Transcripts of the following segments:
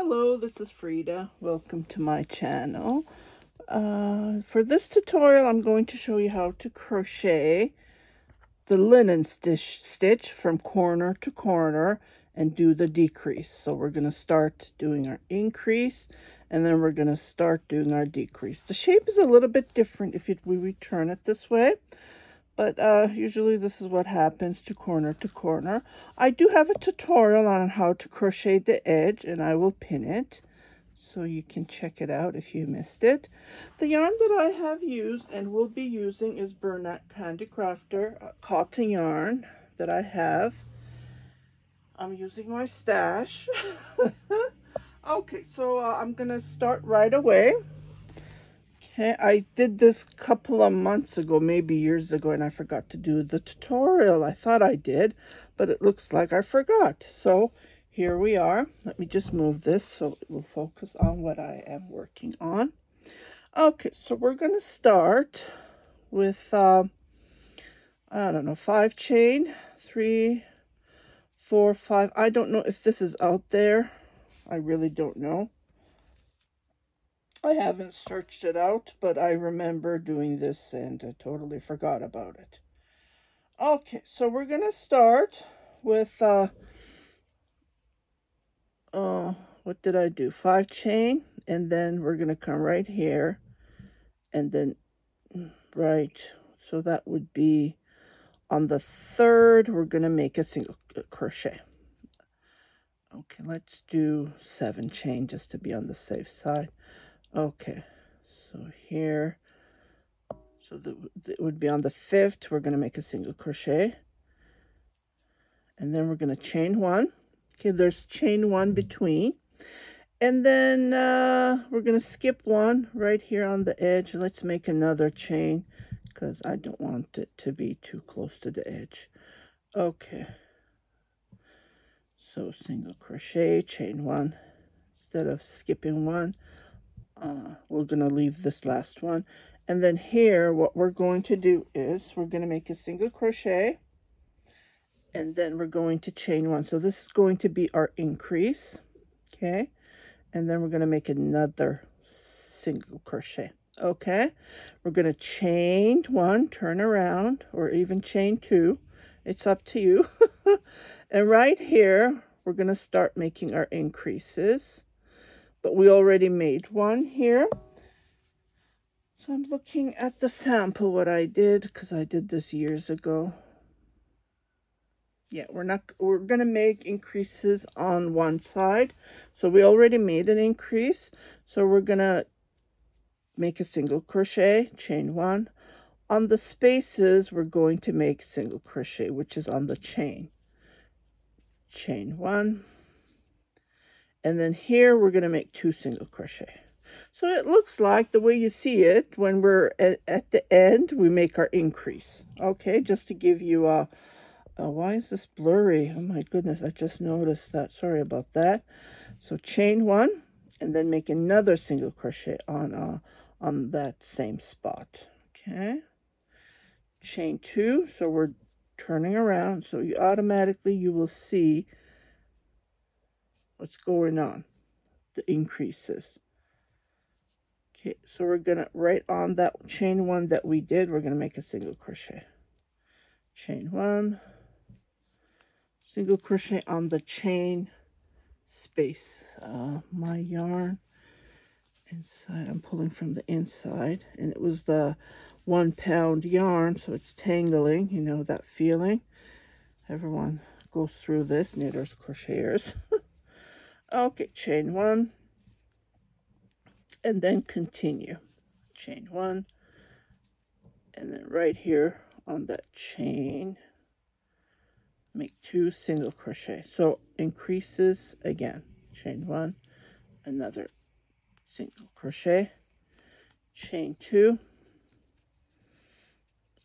Hello, this is Frida. Welcome to my channel. For this tutorial, I'm going to show you how to crochet the linen stitch from corner to corner and do the decrease. So we're going to start doing our increase and then we're going to start doing our decrease. The shape is a little bit different if we return it this way. But usually this is what happens to corner. I do have a tutorial on how to crochet the edge, and I will pin it so you can check it out if you missed it. The yarn that I have used and will be using is Bernat Handicrafter cotton yarn that I have. I'm using my stash. Okay, so I'm going to start right away. Okay, I did this a couple of months ago, maybe years ago, and I forgot to do the tutorial. I thought I did, but it looks like I forgot. So here we are. Let me just move this so it will focus on what I am working on. Okay, so we're going to start with, I don't know, 5 chain, 3, 4, 5. I don't know if this is out there. I really don't know. I haven't searched it out, but I remember doing this and I totally forgot about it. Okay, so we're going to start with, what did I do? 5 chain, and then we're going to come right here, and then right, so that would be on the 3rd, we're going to make a single crochet. Okay, let's do 7 chain just to be on the safe side. Okay, so here, so it would be on the 5th, we're going to make a single crochet, and then we're going to chain 1. Okay, there's chain 1 between, and then we're going to skip 1 right here on the edge. Let's make another chain because I don't want it to be too close to the edge. Okay, so single crochet, chain 1 instead of skipping 1. We're going to leave this last one, and then here what we're going to do is we're going to make a single crochet, and then we're going to chain 1. So this is going to be our increase. Okay, and then we're going to make another single crochet. Okay, we're going to chain 1, turn around, or even chain 2. It's up to you. And right here we're going to start making our increases. But we already made 1 here. So I'm looking at the sample, what I did, because I did this years ago. Yeah, we're going to make increases on one side. So we already made an increase. So we're going to make a single crochet, chain 1. On the spaces, we're going to make single crochet, which is on the chain. Chain 1. And then here we're going to make 2 single crochet. So it looks like the way you see it when we're at the end, we make our increase. Okay, just to give you a why is this blurry? Oh my goodness, I just noticed that. Sorry about that. So chain 1 and then make another single crochet on that same spot. Okay, chain 2. So we're turning around, so you will see what's going on, the increases. Okay, so we're gonna, right on that chain 1 that we did, we're gonna make a single crochet. Chain 1, single crochet on the chain space. My yarn inside, I'm pulling from the inside, and it was the 1 pound yarn, so it's tangling, you know that feeling. Everyone goes through this, knitters, crocheters. Okay, chain 1, and then continue. Chain 1, and then right here on that chain, make 2 single crochet. So increases again. Chain 1, another single crochet, chain 2,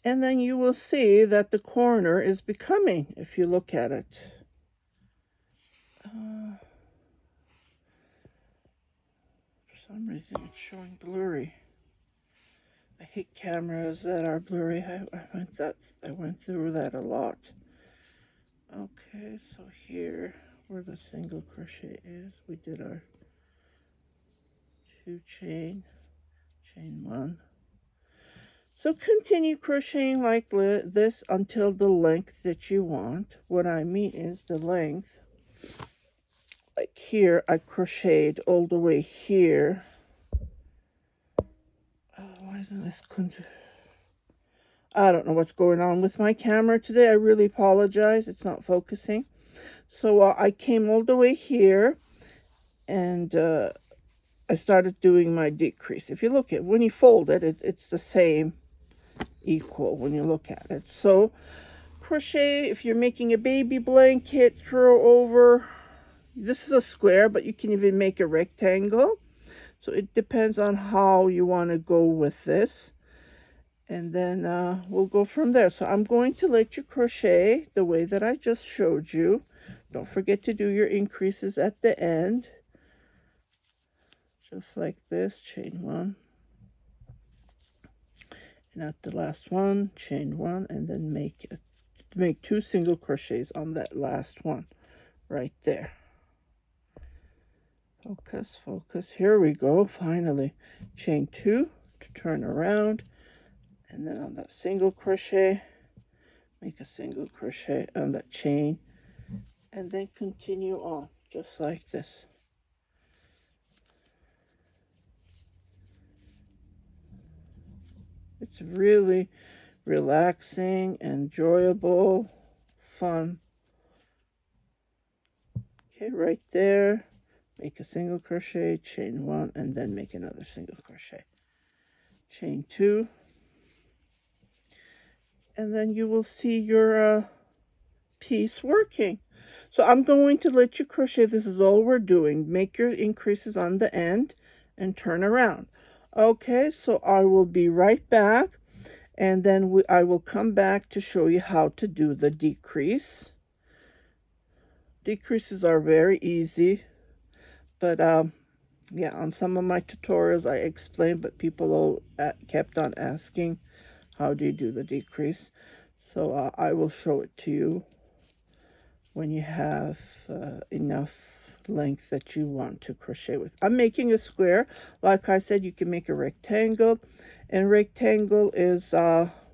and then you will see that the corner is becoming, if you look at it. For some reason it's showing blurry. I hate cameras that are blurry. I went through that a lot. Okay, so here where the single crochet is, we did our 2 chain 1. So continue crocheting like this until the length that you want. What I mean is the length, like here I crocheted all the way here. Why isn't this I don't know what's going on with my camera today. I really apologize, it's not focusing. So I came all the way here, and I started doing my decrease. If you look at, when you fold it, it's the same, equal when you look at it. So crochet, if you're making a baby blanket, throw over, this is a square, but you can even make a rectangle. So it depends on how you want to go with this. And then we'll go from there. So I'm going to let you crochet the way that I just showed you. Don't forget to do your increases at the end. Just like this, chain 1. And at the last one, chain 1, and then make 2 single crochets on that last one right there. Focus, focus. Here we go. Finally, chain 2 to turn around. And then on that single crochet, make a single crochet on that chain, and then continue on just like this. It's really relaxing, enjoyable, fun. Okay, right there, make a single crochet, chain 1, and then make another single crochet, chain 2. And then you will see your piece working. So I'm going to let you crochet. This is all we're doing. Make your increases on the end and turn around. Okay, so I will be right back, and then I will come back to show you how to do the decrease. Decreases are very easy, but yeah, on some of my tutorials I explained, but people all kept on asking, how do you do the decrease? So I will show it to you when you have enough length that you want to crochet with. I'm making a square. Like I said, you can make a rectangle. And rectangle is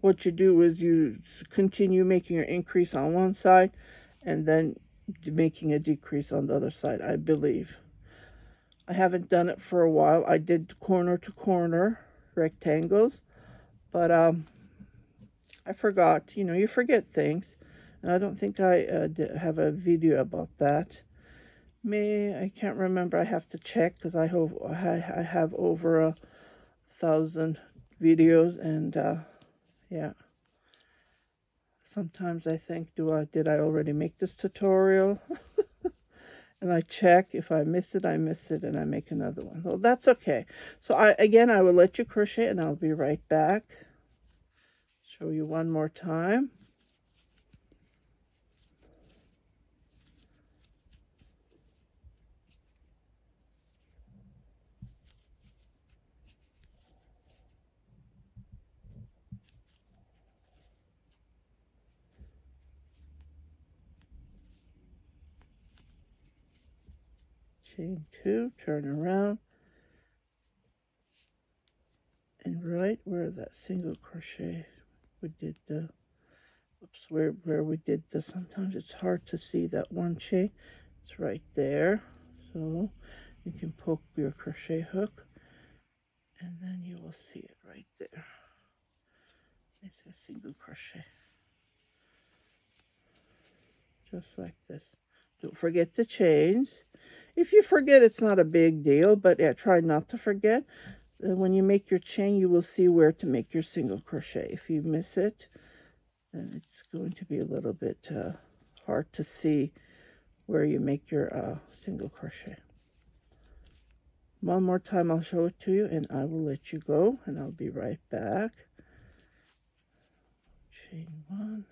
what you do is you continue making your increase on one side and then making a decrease on the other side, I believe. I haven't done it for a while. I did corner to corner rectangles. But I forgot, you know, you forget things. And I don't think I have a video about that. I can't remember. I have to check because I have over 1,000 videos. And yeah. Sometimes I think, did I already make this tutorial? And I check. If I miss it, I miss it, and I make another one. Well, that's okay. So again, I will let you crochet, and I'll be right back. Show you one more time. Chain 2, turn around, and right where that single crochet we did the, oops, where we did the, sometimes it's hard to see that one chain, it's right there. So you can poke your crochet hook, and then you will see it right there. It's a single crochet, just like this. Don't forget the chains. If you forget, it's not a big deal, but yeah, try not to forget. When you make your chain, you will see where to make your single crochet. If you miss it, then it's going to be a little bit hard to see where you make your single crochet. One more time, I'll show it to you, and I will let you go, and I'll be right back. Chain 1,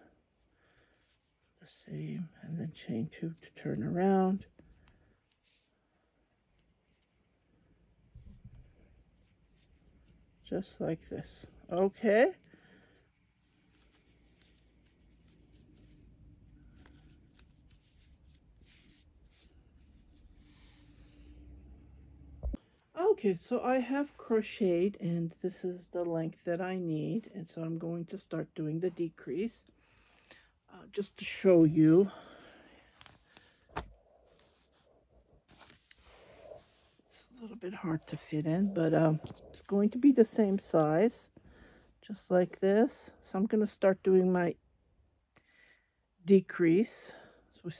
the same, and then chain 2 to turn around. Just like this. Okay. Okay, so I have crocheted, and this is the length that I need, and so I'm going to start doing the decrease. Just to show you, it's a little bit hard to fit in, but it's going to be the same size, just like this. So I'm going to start doing my decrease. So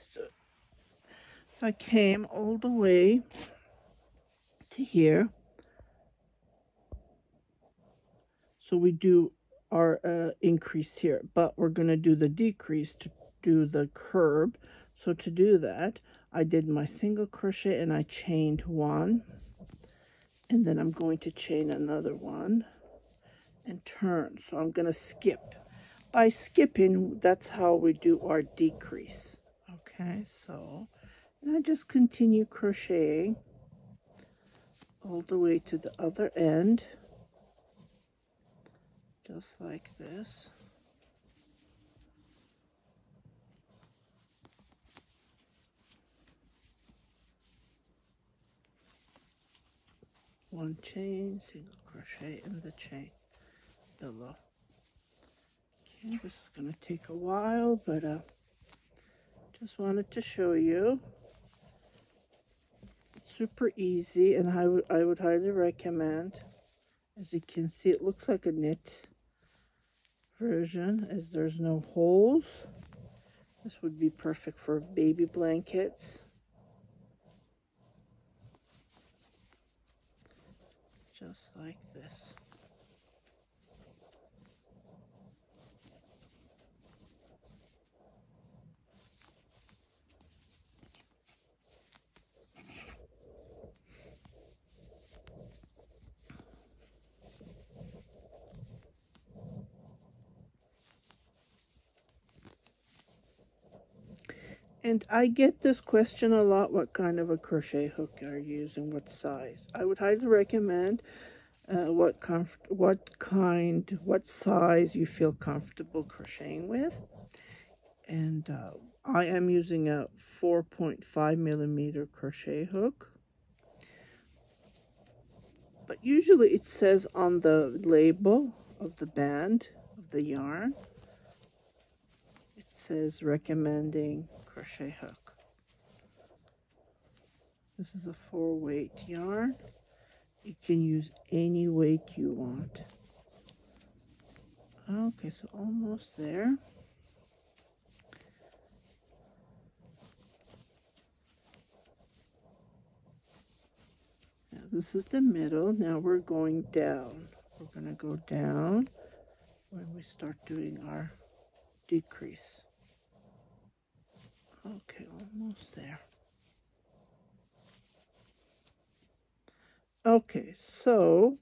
I came all the way to here. So we do our increase here, but we're going to do the decrease to do the curb. So to do that, I did my single crochet and I chained one, and then I'm going to chain another one and turn. So I'm going to skip. By skipping, that's how we do our decrease. Okay, so and I just continue crocheting all the way to the other end, just like this. One chain, single crochet in the chain below. Okay, this is going to take a while, but just wanted to show you. It's super easy, and I would highly recommend. As you can see, it looks like a knit version, as there's no holes. This would be perfect for baby blankets. Just like this. And I get this question a lot: what kind of a crochet hook are you using, what size? I would highly recommend what size you feel comfortable crocheting with. And I am using a 4.5 millimeter crochet hook. But usually it says on the label of the band of the yarn, it says recommending crochet hook. This is a 4-weight yarn. You can use any weight you want. Okay, so almost there. Now this is the middle. Now we're going down. We're going to go down when we start doing our decrease. Okay, almost there. Okay, so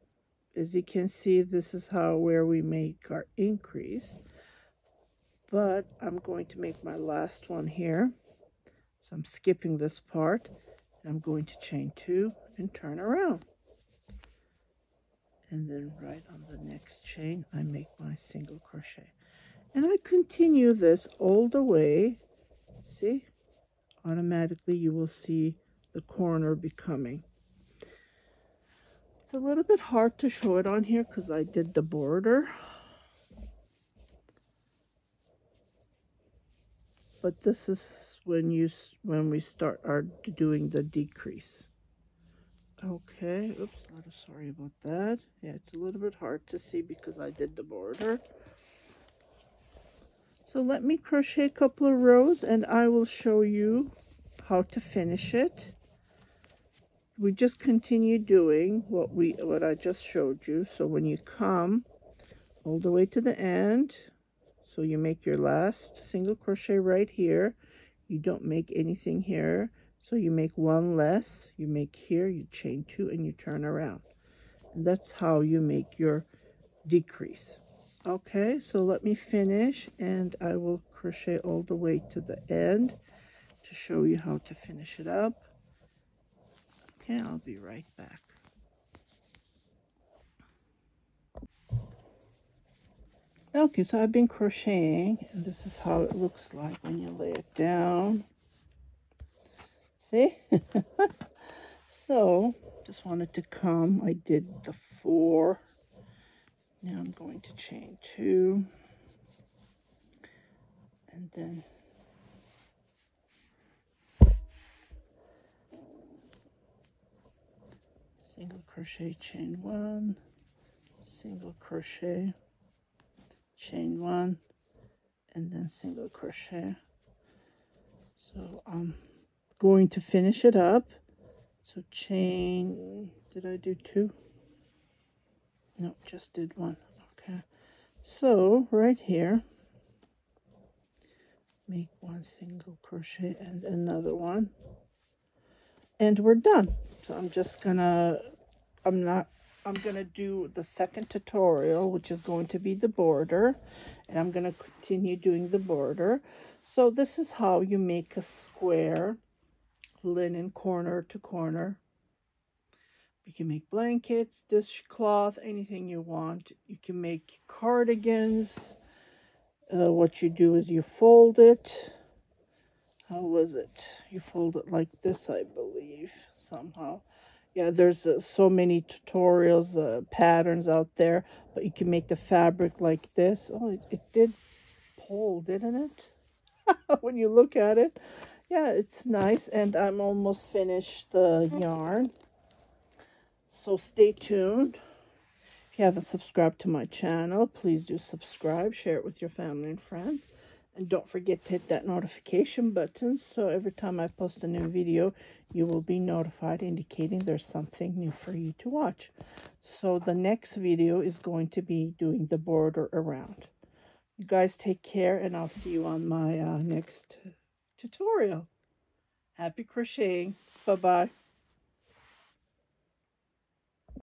as you can see, this is where we make our increase. But I'm going to make my last one here. So I'm skipping this part. I'm going to chain 2 and turn around. And then right on the next chain, I make my single crochet. And I continue this all the way. See? Automatically you will see the corner becoming. It's a little bit hard to show it on here because I did the border. But this is when we start doing the decrease. Okay, oops, sorry about that. Yeah, it's a little bit hard to see because I did the border. So let me crochet a couple of rows and I will show you how to finish it. We just continue doing what I just showed you. So when you come all the way to the end, so you make your last single crochet right here. You don't make anything here. So you make one less, you make here, you chain 2 and you turn around. And that's how you make your decrease. Okay, so let me finish and I will crochet all the way to the end to show you how to finish it up. Okay, I'll be right back. Okay, so I've been crocheting and this is how it looks like when you lay it down. See? So Just wanted to come. I did the 4. Now I'm going to chain 2. And then single crochet, chain 1, single crochet, chain 1, and then single crochet. So I'm going to finish it up. So chain, did I do 2? No, just did 1. Okay. So right here, make 1 single crochet and another one, and we're done. So I'm gonna do the second tutorial, which is going to be the border, and I'm gonna continue doing the border. So this is how you make a square linen corner to corner. You can make blankets, dishcloth, anything you want. You can make cardigans. What you do is you fold it. How was it? You fold it like this, I believe, somehow. Yeah, there's so many tutorials, patterns out there, but you can make the fabric like this. Oh, it did pull, didn't it? When you look at it. Yeah, it's nice, and I'm almost finished the yarn. So stay tuned. If you haven't subscribed to my channel, please do subscribe, share it with your family and friends. And don't forget to hit that notification button so every time I post a new video, you will be notified, indicating there's something new for you to watch. So the next video is going to be doing the border around. You guys take care, and I'll see you on my next tutorial. Happy crocheting. Bye-bye.